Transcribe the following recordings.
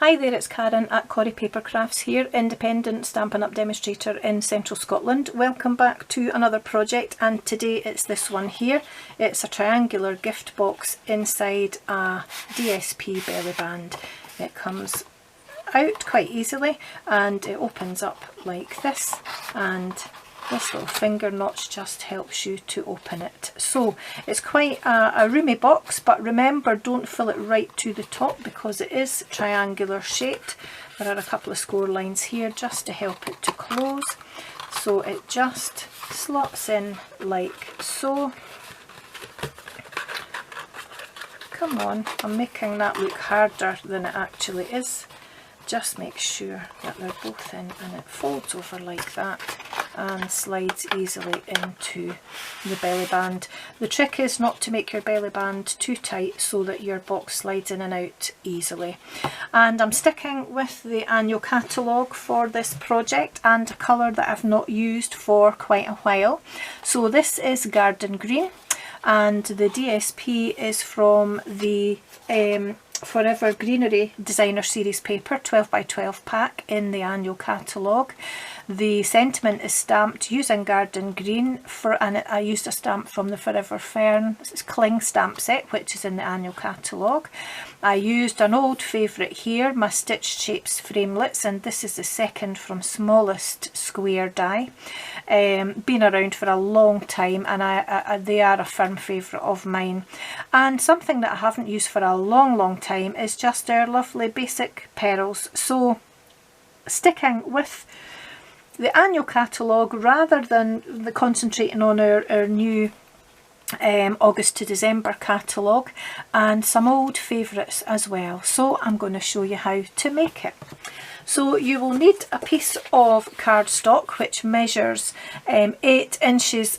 Hi there, it's Karen at Corrie Paper Crafts here, independent Stampin' Up demonstrator in central Scotland. Welcome back to another project, and today it's this one here. It's a triangular gift box inside a DSP belly band. It comes out quite easily and it opens up like this, and this little finger notch just helps you to open it. So it's quite a roomy box, but remember, don't fill it right to the top because it is triangular shaped. There are a couple of score lines here just to help it to close. So it just slots in like so. Come on, I'm making that look harder than it actually is. Just make sure that they're both in, and it folds over like that and slides easily into the belly band. The trick is not to make your belly band too tight so that your box slides in and out easily. And I'm sticking with the annual catalogue for this project and a colour that I've not used for quite a while. So this is Garden Green, and the DSP is from the Forever Greenery Designer Series paper, 12 by 12 pack in the annual catalogue. The sentiment is stamped using Garden Green, and I used a stamp from the Forever Fern Cling stamp set, which is in the annual catalogue. I used an old favourite here, my Stitched Shapes Framelits, and this is the second from smallest square die. Been around for a long time, and they are a firm favourite of mine. And something that I haven't used for a long time is just our lovely basic pearls. So sticking with the annual catalogue rather than concentrating on our new August to December catalogue, and some old favourites as well. So I'm going to show you how to make it. So you will need a piece of cardstock which measures 8 inches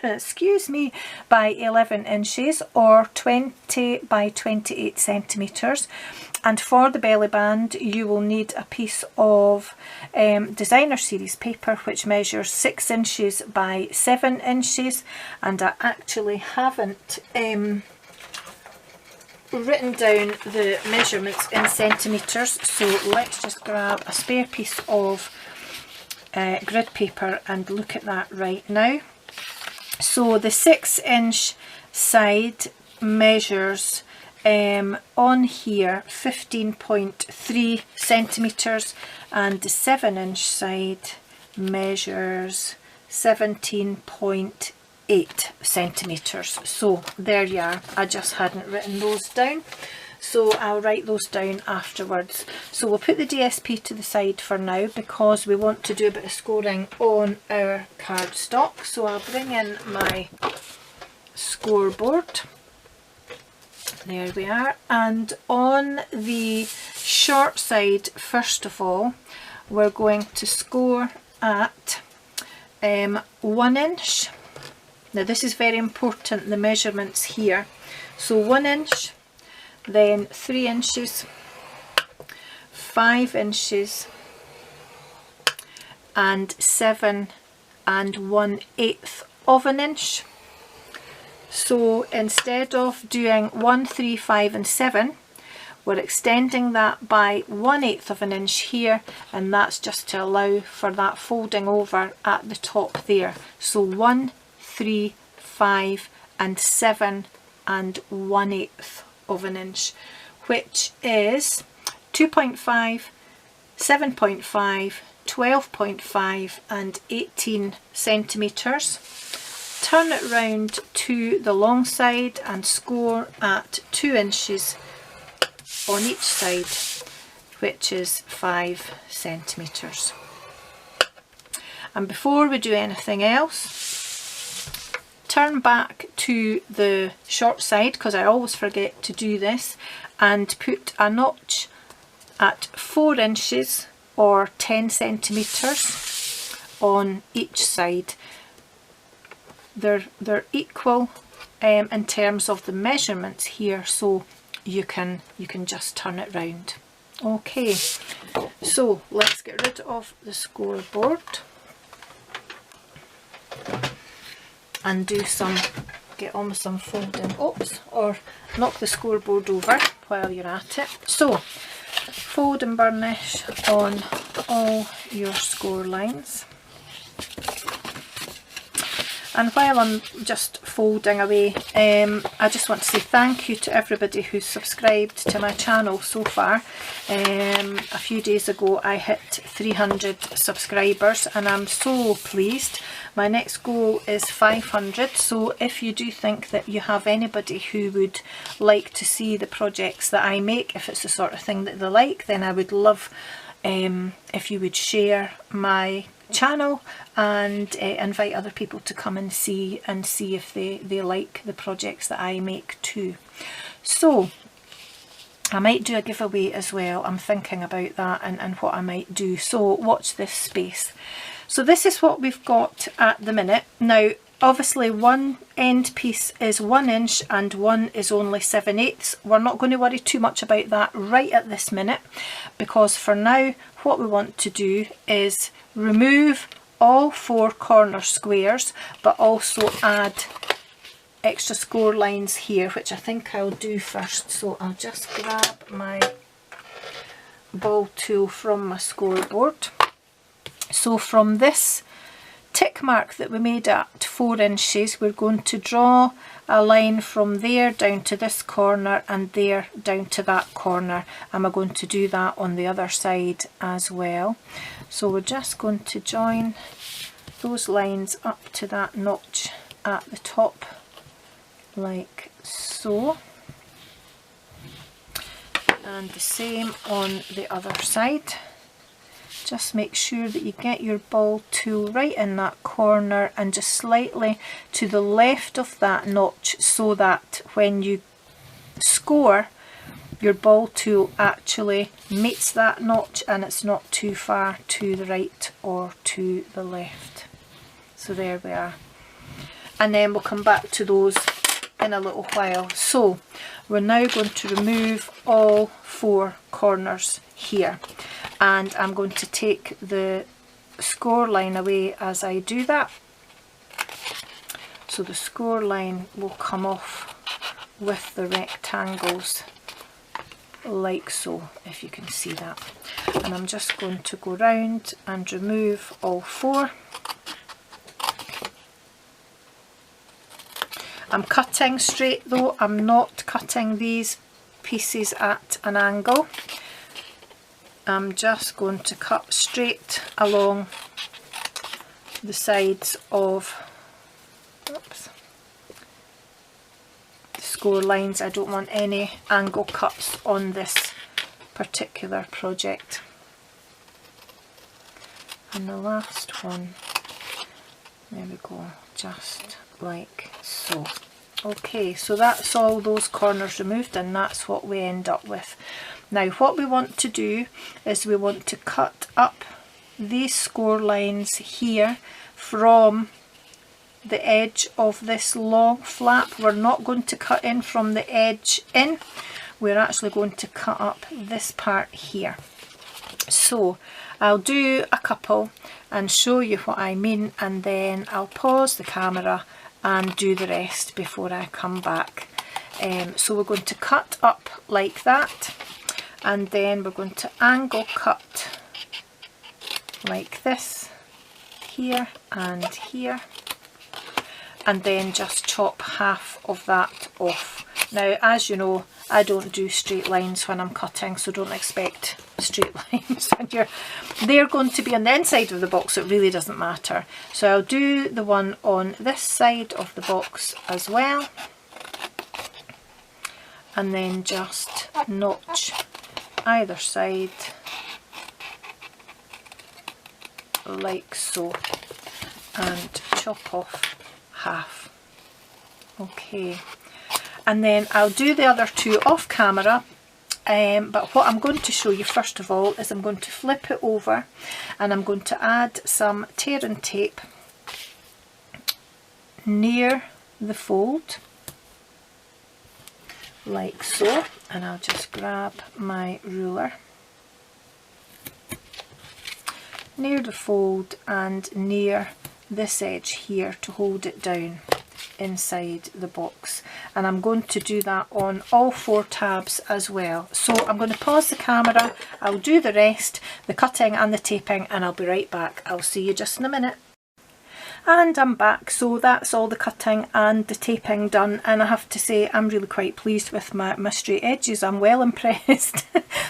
excuse me, by 11 inches or 20 by 28 centimetres. And for the belly band you will need a piece of Designer Series paper which measures 6 inches by 7 inches, and I actually haven't written down the measurements in centimetres, so let's just grab a spare piece of grid paper and look at that right now. So the 6-inch side measures on here 15.3 centimetres, and the 7-inch side measures 17.8 centimetres. So there you are, I just hadn't written those down, so I'll write those down afterwards. So we'll put the DSP to the side for now because we want to do a bit of scoring on our cardstock. So I'll bring in my scoreboard. There we are, and on the short side, first of all, we're going to score at 1 inch. Now this is very important, the measurements here. So 1 inch, then 3 inches, 5 inches, and 7 1/8 of an inch. So instead of doing 1, 3, 5 and 7, we're extending that by 1/8 of an inch here, and that's just to allow for that folding over at the top there. So 1, 3, 5 and 7 1/8 of an inch, which is 2.5, 7.5, 12.5 and 18 centimetres. Turn it round to the long side and score at 2 inches on each side, which is 5 centimetres. And before we do anything else, turn back to the short side, because I always forget to do this, and put a notch at 4 inches or 10 centimetres on each side. They're equal in terms of the measurements here, so you can just turn it round. Okay, so let's get rid of the scoreboard and get on with some folding, or knock the scoreboard over while you're at it. So fold and burnish on all your score lines. And while I'm just folding away, I just want to say thank you to everybody who's subscribed to my channel so far. A few days ago I hit 300 subscribers and I'm so pleased. My next goal is 500, so if you do think that you have anybody who would like to see the projects that I make, if it's the sort of thing that they like, then I would love if you would share my channel and invite other people to come and see if they like the projects that I make too. So I might do a giveaway as well. I'm thinking about that and what I might do, so watch this space. So this is what we've got at the minute. Now obviously one end piece is 1 inch and one is only 7/8. We're not going to worry too much about that right at this minute, because for now what we want to do is remove all 4 corner squares, but also add extra score lines here, which I think I'll do first. So I'll just grab my ball tool from my scoreboard. So from this tick mark that we made at 4 inches, we're going to draw a line from there down to this corner and there down to that corner, and we're going to do that on the other side as well. So we're just going to join those lines up to that notch at the top like so, and the same on the other side. Just make sure that you get your ball tool right in that corner and just slightly to the left of that notch, so that when you score, your ball tool actually meets that notch and it's not too far to the right or to the left. So there we are. And then we'll come back to those in a little while. So we're now going to remove all 4 corners here, and I'm going to take the score line away as I do that. So the score line will come off with the rectangles like so, if you can see that. And I'm just going to go round and remove all 4. I'm cutting straight though, I'm not cutting these pieces at an angle. I'm just going to cut straight along the sides of the score lines. I don't want any angle cuts on this particular project. And the last one, there we go, just like so. Okay, so that's all those corners removed, and that's what we end up with. Now what we want to do is we want to cut up these score lines here from the edge of this long flap. We're not going to cut in from the edge in, we're actually going to cut up this part here. So I'll do a couple and show you what I mean, and then I'll pause the camera and do the rest before I come back. So we're going to cut up like that, and then we're going to angle cut like this, here and here, and then just chop half of that off. Now as you know, I don't do straight lines when I'm cutting, so don't expect straight lines when they're going to be on the inside of the box, so it really doesn't matter. So I'll do the one on this side of the box as well, and then just notch either side like so and chop off half. Okay, and then I'll do the other 2 off camera, but what I'm going to show you first of all is I'm going to flip it over and I'm going to add some tear and tape near the fold like so, and I'll just grab my ruler near the fold and near this edge here to hold it down. inside the box, and I'm going to do that on all 4 tabs as well. So I'm going to pause the camera, I'll do the rest, the cutting and the taping, and I'll be right back. I'll see you just in a minute. And I'm back. So that's all the cutting and the taping done, and I have to say I'm really quite pleased with my straight edges. I'm well impressed.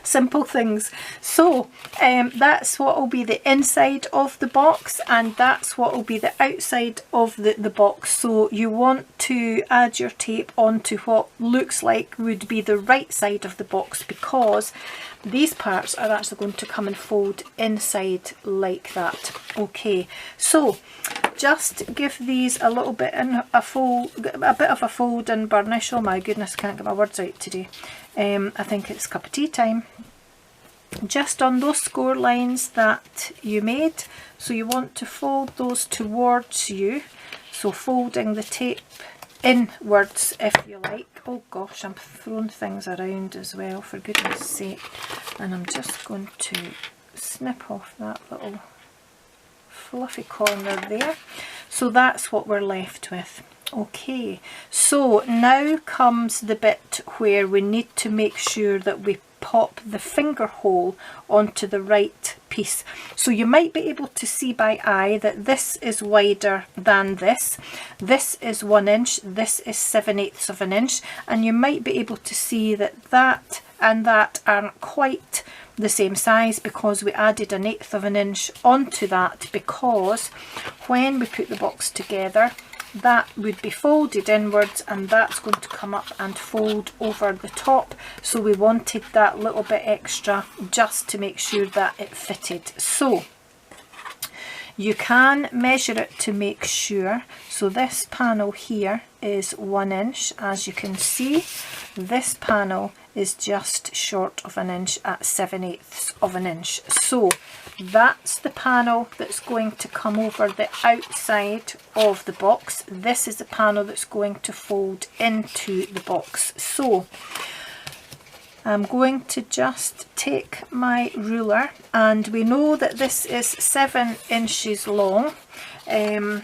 Simple things. So that's what will be the inside of the box, and that's what will be the outside of the box. So you want to add your tape onto what looks like would be the right side of the box, because these parts are actually going to come and fold inside like that. Okay, so just give these a little bit in a bit of a fold and burnish. Oh my goodness, I can't get my words out today. I think it's cup of tea time. Just on those score lines that you made, so you want to fold those towards you, so folding the tape inwards if you like. Oh gosh, I'm throwing things around as well, for goodness sake. And I'm just going to snip off that little fluffy corner there. So that's what we're left with. Okay, so now comes the bit where we need to make sure that we pop the finger hole onto the right piece. So you might be able to see by eye that this is wider than this. This is 1 inch, this is 7/8 of an inch, and you might be able to see that that and that aren't quite the same size, because we added 1/8 of an inch onto that, because when we put the box together, that would be folded inwards and that's going to come up and fold over the top. So we wanted that little bit extra just to make sure that it fitted. So you can measure it to make sure. So this panel here is 1 inch, as you can see. This panel is just short of an inch at 7/8 of an inch. So that's the panel that's going to come over the outside of the box. This is the panel that's going to fold into the box. So I'm going to just take my ruler, and we know that this is 7 inches long. I'm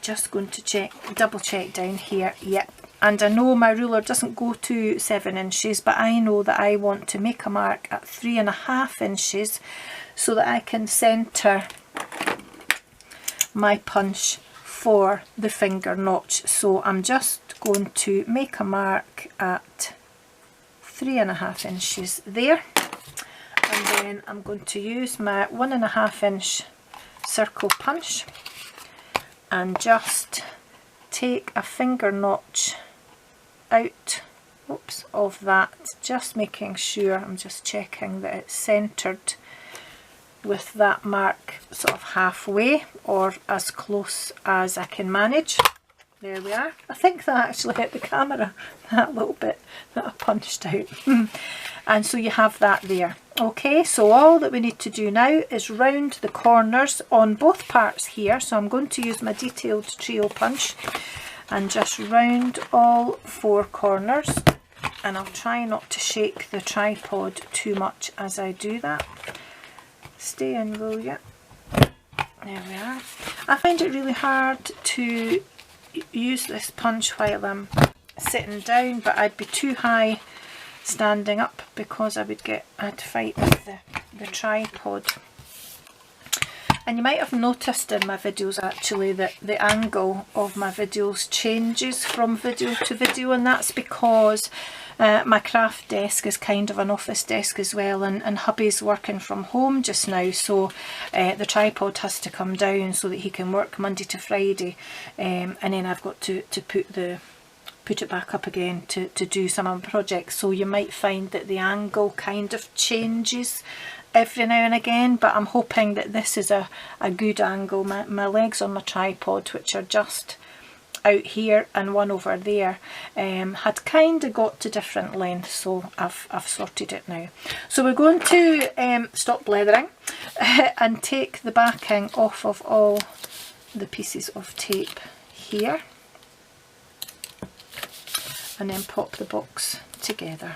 just going to double check down here. Yep. And I know my ruler doesn't go to 7 inches, but I know that I want to make a mark at 3.5 inches so that I can centre my punch for the finger notch. So I'm just going to make a mark at 3.5 inches there, and then I'm going to use my 1.5 inch circle punch and just take a finger notch out of that, just making sure, I'm just checking that it's centered with that mark sort of halfway or as close as I can manage. There we are. I think that actually hit the camera, that little bit that I punched out. And so you have that there. Okay, so all that we need to do now is round the corners on both parts here. So I'm going to use my detailed trio punch and just round all 4 corners, and I'll try not to shake the tripod too much as I do that. Stay in, will you? There we are. I find it really hard to use this punch while I'm sitting down, but I'd be too high standing up because I'd fight with the tripod. And you might have noticed in my videos actually that the angle of my videos changes from video to video, and that's because my craft desk is kind of an office desk as well, and hubby's working from home just now, so the tripod has to come down so that he can work Monday to Friday, and then I've got to put it back up again to do some of my projects. So you might find that the angle kind of changes every now and again, but I'm hoping that this is a good angle. My legs on my tripod, which are just out here and one over there, had kind of got to different lengths, so I've sorted it now. So we're going to stop blethering and take the backing off of all the pieces of tape here, and then pop the box together.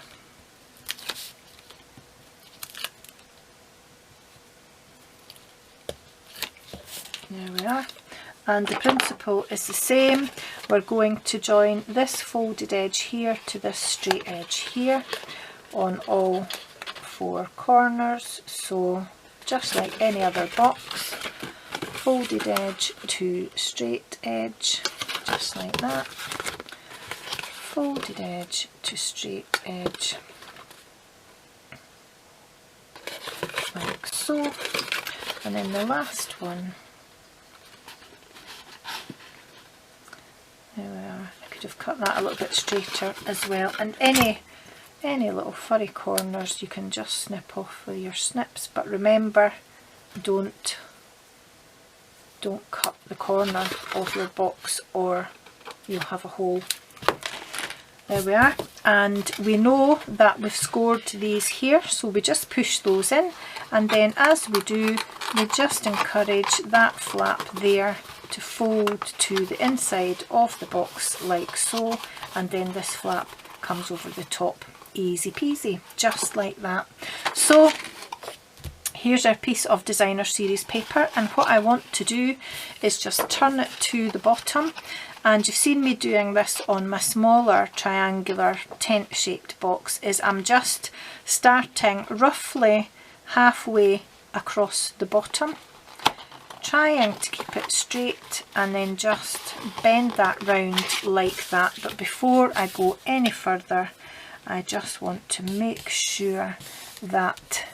There we are. and the principle is the same. We're going to join this folded edge here to this straight edge here on all 4 corners. So just like any other box, folded edge to straight edge, just like that, folded edge to straight edge, like so. And then the last one, there we are. I could have cut that a little bit straighter as well, and any little furry corners you can just snip off with your snips, but remember, don't cut the corner of your box or you'll have a hole. There we are, and we know that we've scored these here, so we just push those in, and then as we do, we just encourage that flap there to fold to the inside of the box like so, and then this flap comes over the top. Easy peasy, just like that. So here's our piece of designer series paper, and what I want to do is just turn it to the bottom, and you've seen me doing this on my smaller triangular tent shaped box. Is I'm just starting roughly halfway across the bottom, trying to keep it straight, and then just bend that round like that. But before I go any further, I just want to make sure that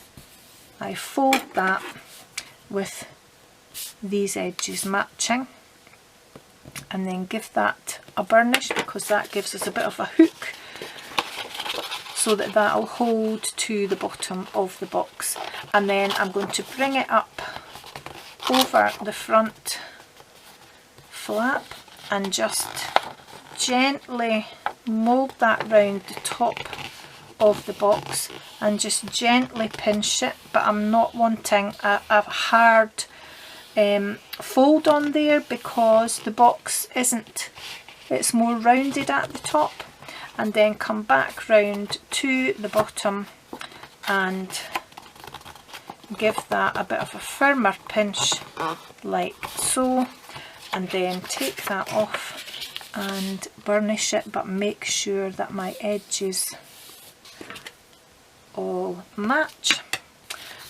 I fold that with these edges matching, and then give that a burnish, because that gives us a bit of a hook so that that'll hold to the bottom of the box. And then I'm going to bring it up over the front flap and just gently mould that round the top of the box and just gently pinch it, but I'm not wanting a hard fold on there, because the box isn't, it's more rounded at the top. And then come back round to the bottom and give that a bit of a firmer pinch like so, and then take that off and burnish it, but make sure that my edges all match.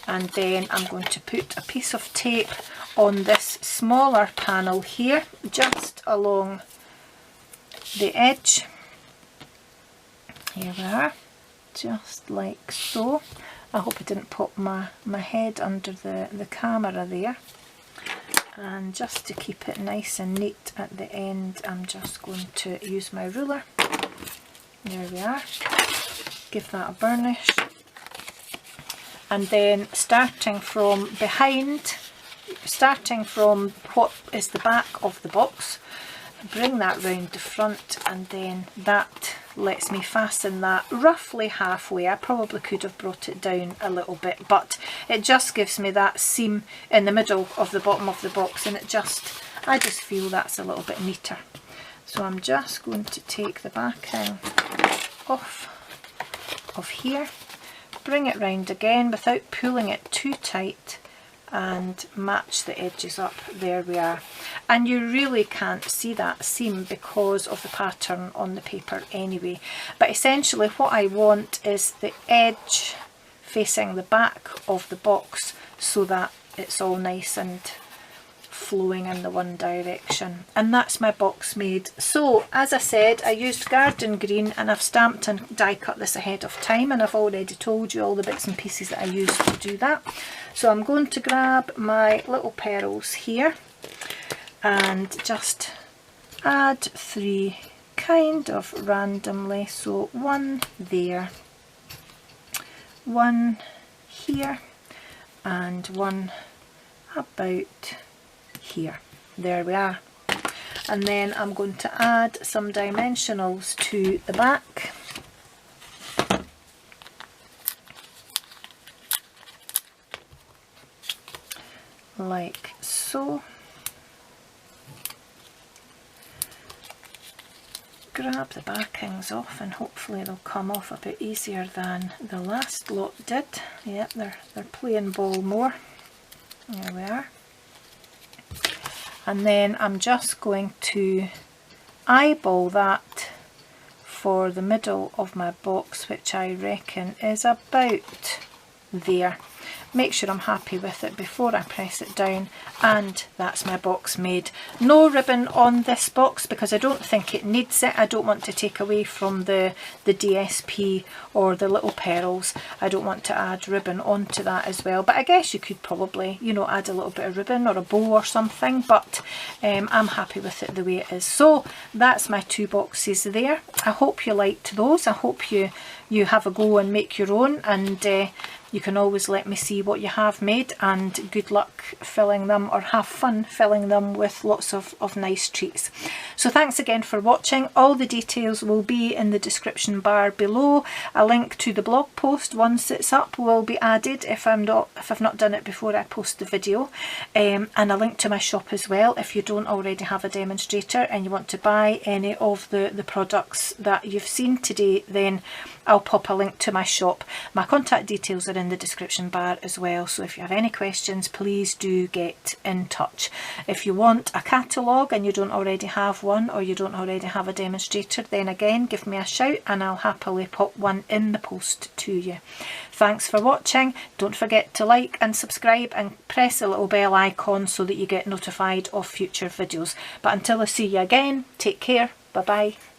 And then I'm going to put a piece of tape on this smaller panel here, just along the edge. Here we are, just like so. I hope I didn't pop my head under the camera there. And just to keep it nice and neat at the end, I'm just going to use my ruler. There we are. Give that a burnish. And then starting from behind, starting from what is the back of the box, bring that round the front, and then that lets me fasten that roughly halfway. I probably could have brought it down a little bit, but it just gives me that seam in the middle of the bottom of the box, and I just feel that's a little bit neater. So I'm just going to take the backing off of here, bring it round again without pulling it too tight, and match the edges up. There we are. And you really can't see that seam because of the pattern on the paper anyway. But essentially what I want is the edge facing the back of the box, so that it's all nice and flowing in the one direction. And that's my box made. So as I said, I used garden green, and I've stamped and die cut this ahead of time, and I've already told you all the bits and pieces that I used to do that. So I'm going to grab my little pearls here and just add 3 kind of randomly. So 1 there, 1 here, and 1 about here. There we are. And then I'm going to add some dimensionals to the back. Like so. Grab the backings off, and hopefully they'll come off a bit easier than the last lot did. Yep, they're playing ball more. There we are. and then I'm just going to eyeball that for the middle of my box, which I reckon is about there. Make sure I'm happy with it before I press it down, and that's my box made. No ribbon on this box because I don't think it needs it. I don't want to take away from the DSP or the little pearls. I don't want to add ribbon onto that as well, but I guess you could probably, you know, add a little bit of ribbon or a bow or something, but I'm happy with it the way it is. So that's my 2 boxes there. I hope you liked those. I hope you have a go and make your own, and you can always let me see what you have made, and good luck filling them, or have fun filling them with lots of nice treats. So thanks again for watching. All the details will be in the description bar below. A link to the blog post once it's up will be added if I've not done it before I post the video, and a link to my shop as well if you don't already have a demonstrator and you want to buy any of the products that you've seen today. Then I'll pop a link to my shop. My contact details are in the description bar as well, so if you have any questions, please do get in touch. If you want a catalogue and you don't already have one, or you don't already have a demonstrator, then again give me a shout and I'll happily pop one in the post to you. Thanks for watching. Don't forget to like and subscribe and press the little bell icon so that you get notified of future videos. But until I see you again, take care. Bye bye.